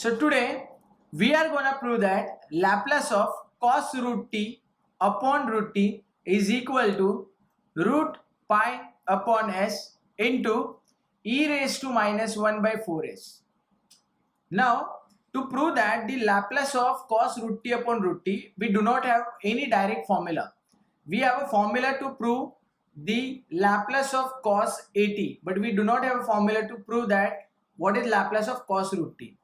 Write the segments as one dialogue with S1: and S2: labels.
S1: So today we are going to prove that Laplace of cos root t upon root t is equal to root pi upon s into e raised to minus 1 by 4s. Now to prove that the Laplace of cos root t upon root t, we do not have any direct formula. We have a formula to prove the Laplace of cos at, but we do not have a formula to prove that what is Laplace of cos root t.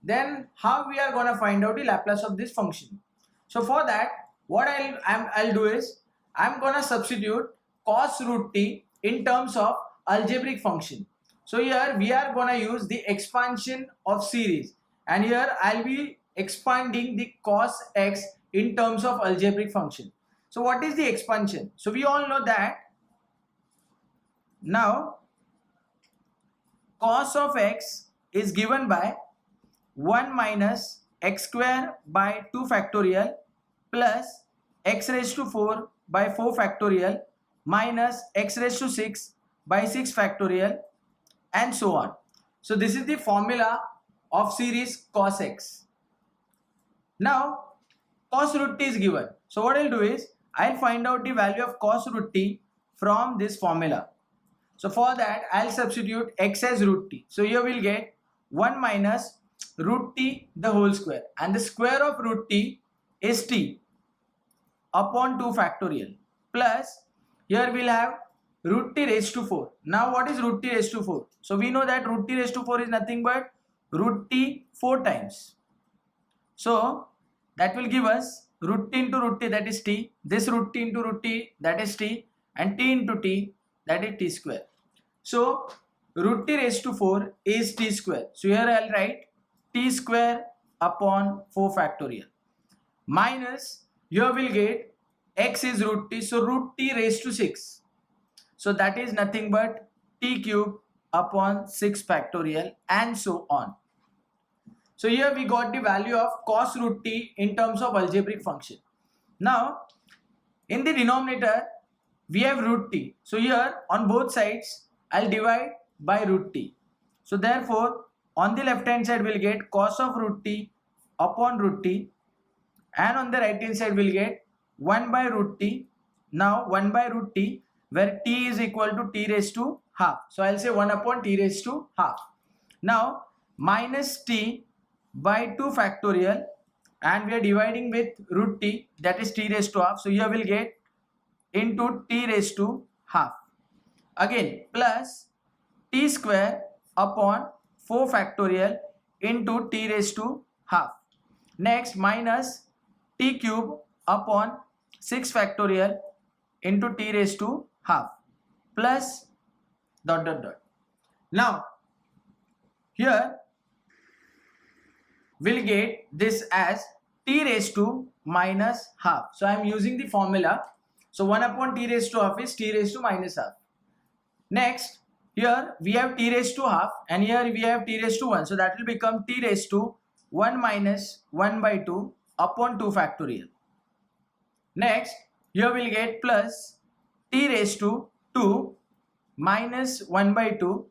S1: Then how we are going to find out the Laplace of this function? So for that, what I'll do is I'm going to substitute cos root t in terms of algebraic function. So here we are going to use the expansion of series, and here I'll be expanding the cos x in terms of algebraic function. So what is the expansion? So we all know that now cos of x is given by 1 minus x square by 2 factorial plus x raised to 4 by 4 factorial minus x raised to 6 by 6 factorial and so on. So this is the formula of series cos x. Now cos root t is given. So what I'll do is I'll find out the value of cos root t from this formula. So for that I'll substitute x as root t. So here we'll get 1 minus root t the whole square, and the square of root t is t upon 2 factorial plus here we'll have root t raised to 4. Now what is root t raised to 4? So we know that root t raised to 4 is nothing but root t 4 times. So that will give us root t into root t, that is t, this root t into root t, that is t, and t into t, that is t square. So root t raised to 4 is t square. So here I'll write t square upon 4 factorial minus here we'll get x is root t, so root t raised to 6. So that is nothing but t cube upon 6 factorial and so on. So here we got the value of cos root t in terms of algebraic function. Now in the denominator we have root t. So here on both sides I'll divide by root t. So therefore on the left hand side we'll get cos of root t upon root t, and on the right hand side we'll get 1 by root t. Now 1 by root t where t is equal to t raised to half. So I'll say 1 upon t raised to half. Now minus t by 2 factorial, and we are dividing with root t, that is t raised to half. So here we'll get into t raised to half. Again plus t square upon 4 factorial into t raised to half. Next minus t cube upon 6 factorial into t raised to half plus dot dot dot. Now here we'll get this as t raised to minus half. So I am using the formula. So 1 upon t raised to half is t raised to minus half. Next here we have t raised to half, and here we have t raised to 1. So that will become t raised to 1 minus 1 by 2 upon 2 factorial. Next here we'll get plus t raised to 2 minus 1 by 2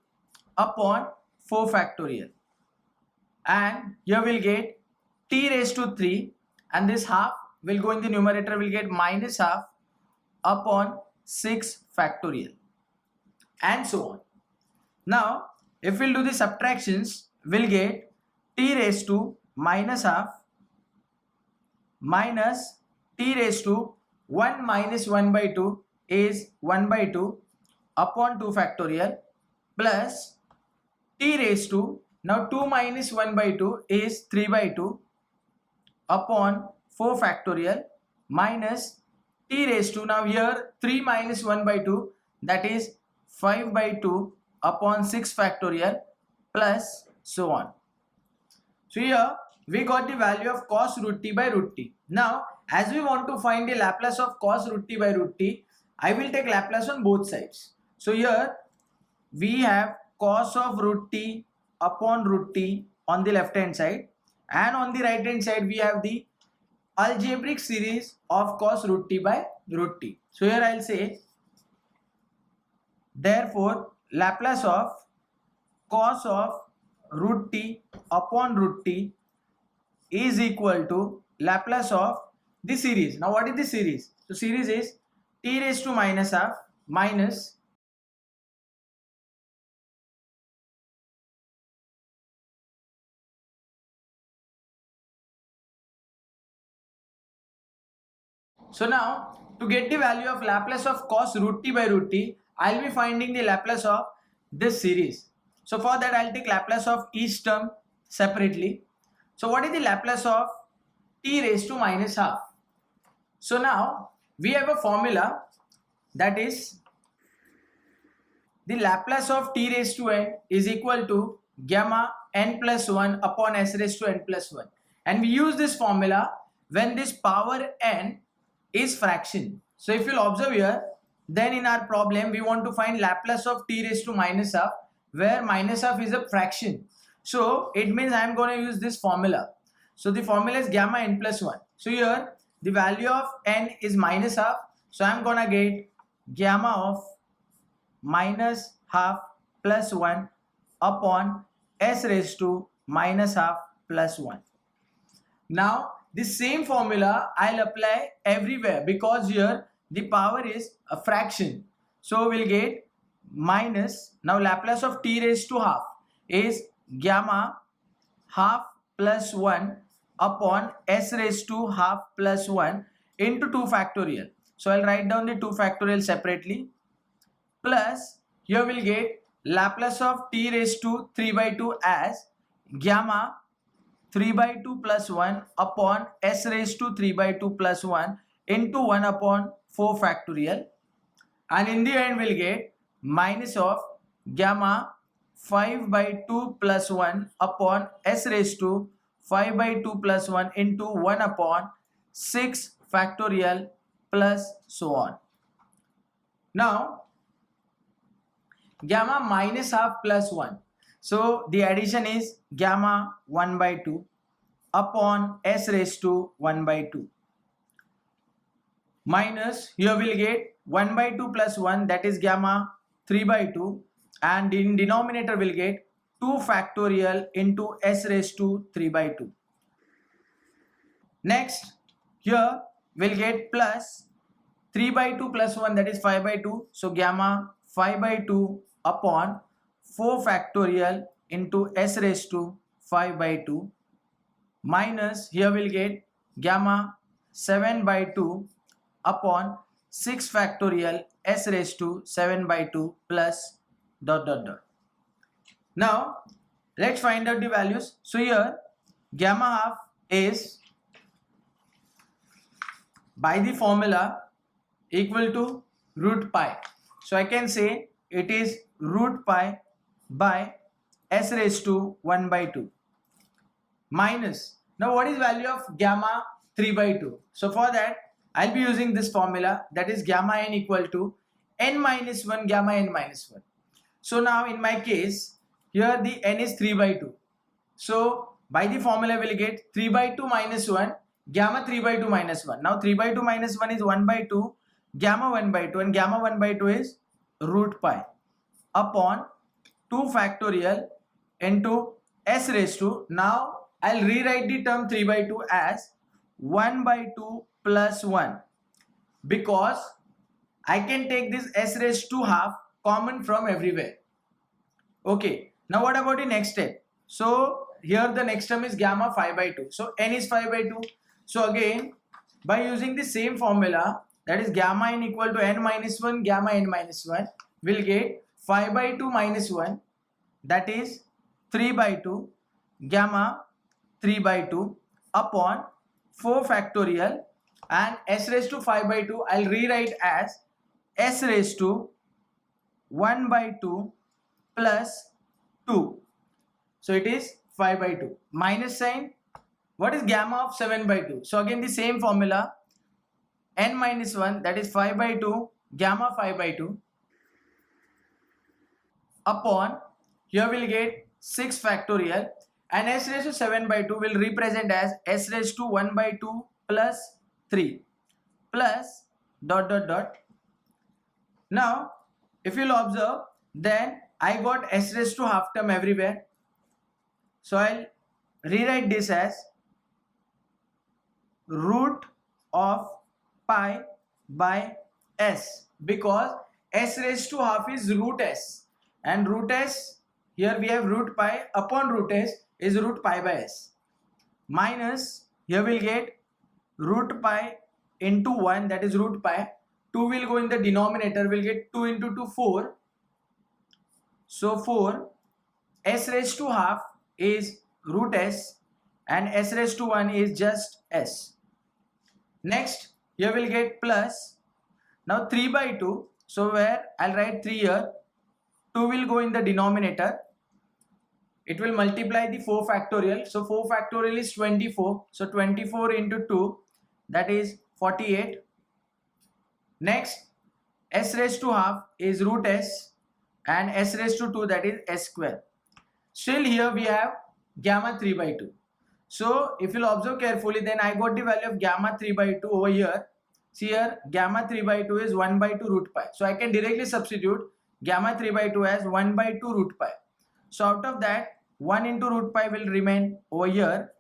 S1: upon 4 factorial. And here we'll get t raised to 3, and this half will go in the numerator, will get minus half upon 6 factorial and so on. Now if we'll do the subtractions, we'll get t raised to minus half minus t raised to 1 minus 1 by 2 is 1 by 2 upon 2 factorial plus t raised to, now 2 minus 1 by 2 is 3 by 2 upon 4 factorial minus t raised to, now here 3 minus 1 by 2, that is 5 by 2 upon 6 factorial plus so on. So here we got the value of cos root t by root t. Now as we want to find the Laplace of cos root t by root t, I will take Laplace on both sides. So here we have cos of root t upon root t on the left hand side, and on the right hand side we have the algebraic series of cos root t by root t. So here I'll say therefore Laplace of cos of root t upon root t is equal to Laplace of the series. Now what is the series? So series is t raised to minus half minus so now to get the value of Laplace of cos root t by root t, I'll be finding the Laplace of this series. So for that I'll take Laplace of each term separately. So what is the Laplace of t raised to minus half? So now we have a formula that is the Laplace of t raised to n is equal to gamma n plus 1 upon s raised to n plus 1. And we use this formula when this power n is fraction. So if you'll observe here, then in our problem we want to find Laplace of t raised to minus half, where minus half is a fraction. So it means I am going to use this formula. So the formula is gamma n plus 1. So here the value of n is minus half. So I am going to get gamma of minus half plus 1 upon s raised to minus half plus 1. Now the same formula I'll apply everywhere because here the power is a fraction. So we'll get minus, now Laplace of t raised to half is gamma half plus 1 upon s raised to half plus 1 into 2 factorial. So I'll write down the 2 factorial separately, plus here we'll get Laplace of t raised to 3 by 2 as gamma 3 by 2 plus 1 upon s raised to 3 by 2 plus 1 into 1 upon 4 factorial, and in the end we'll get minus of gamma 5 by 2 plus 1 upon s raised to 5 by 2 plus 1 into 1 upon 6 factorial plus so on. Now gamma minus half plus 1. So the addition is gamma 1 by 2 upon s raised to 1 by 2 minus, here we'll get 1 by 2 plus 1, that is gamma 3 by 2, and in denominator we'll get 2 factorial into s raised to 3 by 2. Next here we'll get plus 3 by 2 plus 1, that is 5 by 2, so gamma 5 by 2 upon 4 factorial into s raised to 5 by 2 minus, here we'll get gamma 7 by 2 upon 6 factorial s raised to 7 by 2 plus dot dot dot. Now let's find out the values. So here gamma half is by the formula equal to root pi. So I can say it is root pi by s raised to 1 by 2 minus, now what is value of gamma 3 by 2? So for that I'll be using this formula, that is gamma n equal to n minus 1 gamma n minus 1. So now in my case here the n is 3 by 2. So by the formula we'll get 3 by 2 minus 1 gamma 3 by 2 minus 1. Now 3 by 2 minus 1 is 1 by 2 gamma 1 by 2, and gamma 1 by 2 is root pi upon 2 factorial into s raised to, now I'll rewrite the term 3 by 2 as 1 by 2 plus 1 because I can take this s raised to half common from everywhere. Okay, now what about the next step? So here the next term is gamma 5 by 2. So n is 5 by 2. So again by using the same formula, that is gamma n equal to n minus 1 gamma n minus 1, we'll get 5 by 2 minus 1, that is 3 by 2 gamma 3 by 2 upon 4 factorial, and s raised to 5 by 2 I'll rewrite as s raised to 1 by 2 plus 2. So it is 5 by 2 minus sign. What is gamma of 7 by 2? So again the same formula, n minus 1, that is 5 by 2 gamma 5 by 2 upon, here we'll get 6 factorial, and s raised to 7 by 2 will represent as s raised to 1 by 2 plus 3 plus dot dot dot. Now if you'll observe, then I got s raised to half term everywhere. So I'll rewrite this as root of pi by s, because s raised to half is root s, and root s, here we have root pi upon root s is root pi by s, minus here we'll get root pi into 1, that is root pi. 2 will go in the denominator, we'll get 2 into 2 4, so 4. S raised to half is root s and s raised to 1 is just s. Next here we'll get plus, now 3 by 2, so where I'll write 3 here, 2 will go in the denominator, it will multiply the 4 factorial, so 4 factorial is 24, so 24 into 2, that is 48. Next s raised to half is root s and s raised to 2, that is s square. Still here we have gamma 3 by 2. So if you'll observe carefully, then I got the value of gamma 3 by 2 over here. See here, gamma 3 by 2 is 1 by 2 root pi. So I can directly substitute gamma 3 by 2 as 1 by 2 root pi. So out of that, 1 into root pi will remain over here,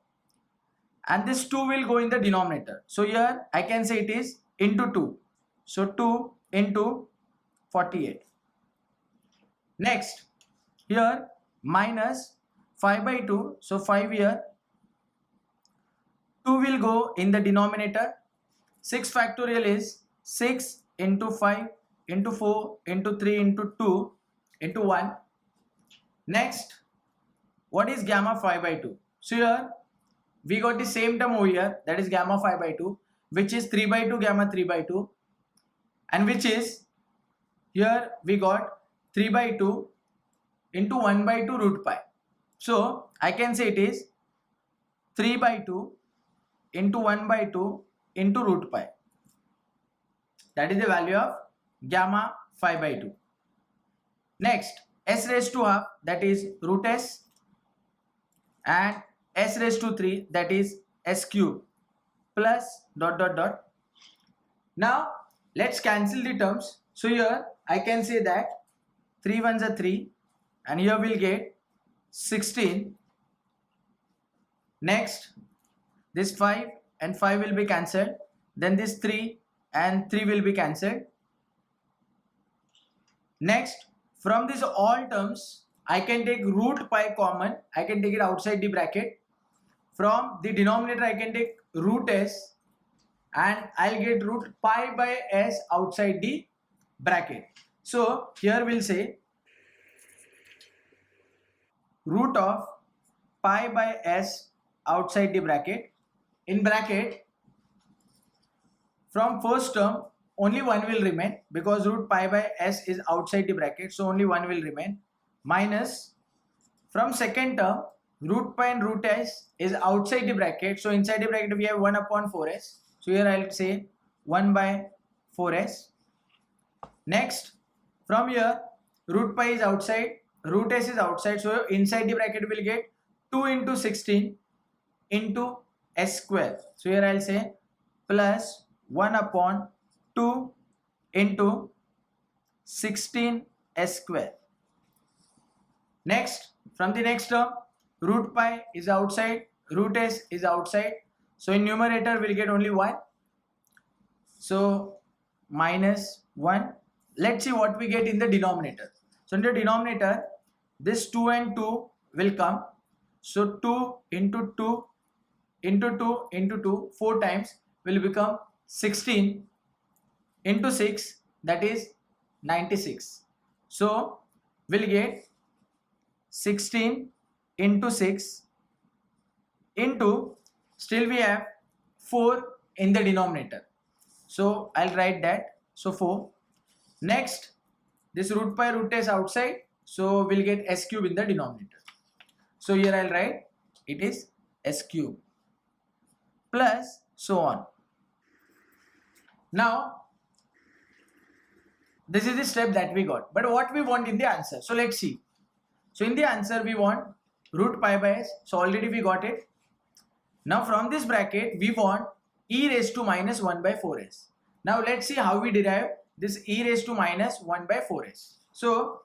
S1: and this 2 will go in the denominator. So here I can say it is into 2. So 2 into 48. Next here minus 5 by 2. So 5 here. 2 will go in the denominator. 6 factorial is 6 into 5 into 4 into 3 into 2 into 1. Next, what is gamma 5 by 2? So here we got the same term over here, that is gamma 5 by 2, which is 3 by 2 gamma 3 by 2, and which is here we got 3 by 2 into 1 by 2 root pi. So I can say it is 3 by 2 into 1 by 2 into root pi. That is the value of gamma 5 by 2. Next, s raised to half, that is root s, and s raised to 3, that is s cube, plus dot dot dot. Now let's cancel the terms. So here I can say that 3 ones are 3, and here we'll get 16. Next, this 5 and 5 will be cancelled, then this 3 and 3 will be cancelled. Next, from these all terms I can take root pi common, I can take it outside the bracket. From the denominator I can take root s, and I'll get root pi by s outside the bracket. So here we'll say root of pi by s outside the bracket. In bracket, from first term only 1 will remain, because root pi by s is outside the bracket, so only 1 will remain, minus from second term root pi and root s is outside the bracket, so inside the bracket we have 1 upon 4s, so here I'll say 1 by 4s. Next, from here root pi is outside, root s is outside, so inside the bracket we'll get 2 into 16 into s square, so here I'll say plus 1 upon 2 into 16 s square. Next, from the next term, root pi is outside, root s is outside, so in numerator we'll get only 1, so minus 1. Let's see what we get in the denominator. So in the denominator, this 2 and 2 will come, so 2 into 2 into 2 into 2 4 times will become 16 into 6, that is 96. So we'll get 16 into 6 into, still we have 4 in the denominator, so I'll write that, so 4. Next, this root pi root s outside, so we'll get s cube in the denominator, so here I'll write it is s cube, plus so on. Now this is the step that we got, but what we want in the answer, so let's see. So in the answer we want root pi by s, so already we got it. Now from this bracket we want e raised to minus 1 by 4s. Now let's see how we derive this e raised to minus 1 by 4s. So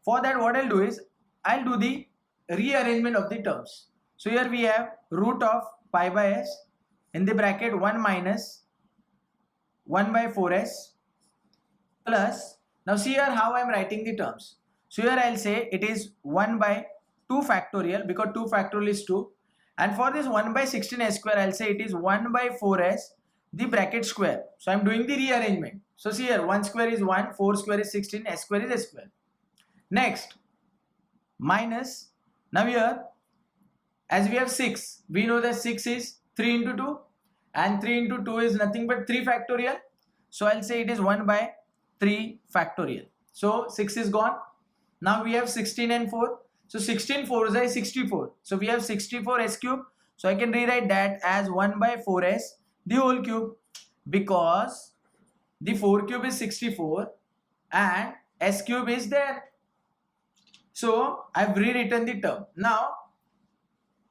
S1: for that what I'll do is I'll do the rearrangement of the terms. So here we have root of pi by s in the bracket 1 minus 1 by 4s plus, now see here how I am writing the terms. So here I'll say it is 1 by 2 factorial because 2 factorial is 2, and for this 1 by 16s square I'll say it is 1 by 4s the bracket square. So I'm doing the rearrangement. So see here 1 square is 1, 4 square is 16, s square is s square. Next minus, now here as we have 6, we know that 6 is 3 into 2 and 3 into 2 is nothing but 3 factorial. So I'll say it is 1 by 3 factorial. So 6 is gone. Now we have 16 and 4. So 16 4s is 64. So we have 64 s cube. So I can rewrite that as 1 by 4s the whole cube, because the 4 cube is 64 and s cube is there. So I've rewritten the term. Now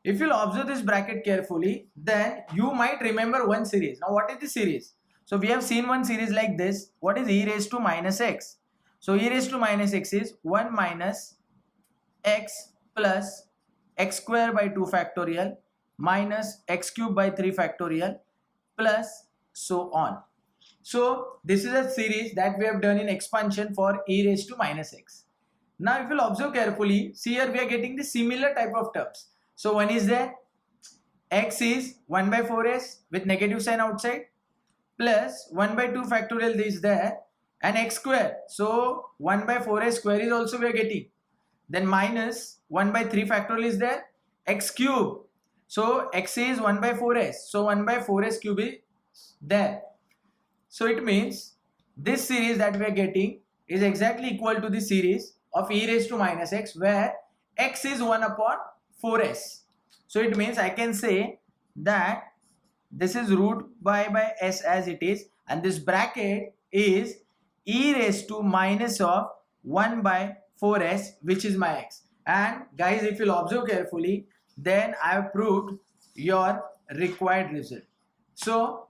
S1: if you'll observe this bracket carefully, then you might remember one series. Now what is the series? So we have seen one series like this. What is e raised to minus x? So e raised to minus x is 1 minus x plus x square by 2 factorial minus x cube by 3 factorial plus so on. So this is a series that we have done in expansion for e raised to minus x. Now if you'll observe carefully, see here we are getting the similar type of terms. So one is there, x is 1 by 4s with negative sign outside plus 1 by 2 factorial is there and x square. So 1 by 4s square is also we are getting. Then minus 1 by 3 factorial is there, x cube. So x is 1 by 4s. So 1 by 4s cube is there. So it means this series that we are getting is exactly equal to the series of e raised to minus x where x is 1 upon 4s. So it means I can say that this is root by s as it is, and this bracket is e raised to minus of 1 by 4s, which is my x. And guys, if you'll observe carefully, then I have proved your required result. So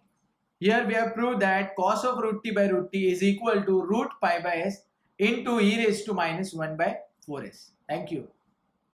S1: here we have proved that cos of root t by root t is equal to root pi by s into e raised to minus 1 by 4s. Thank you.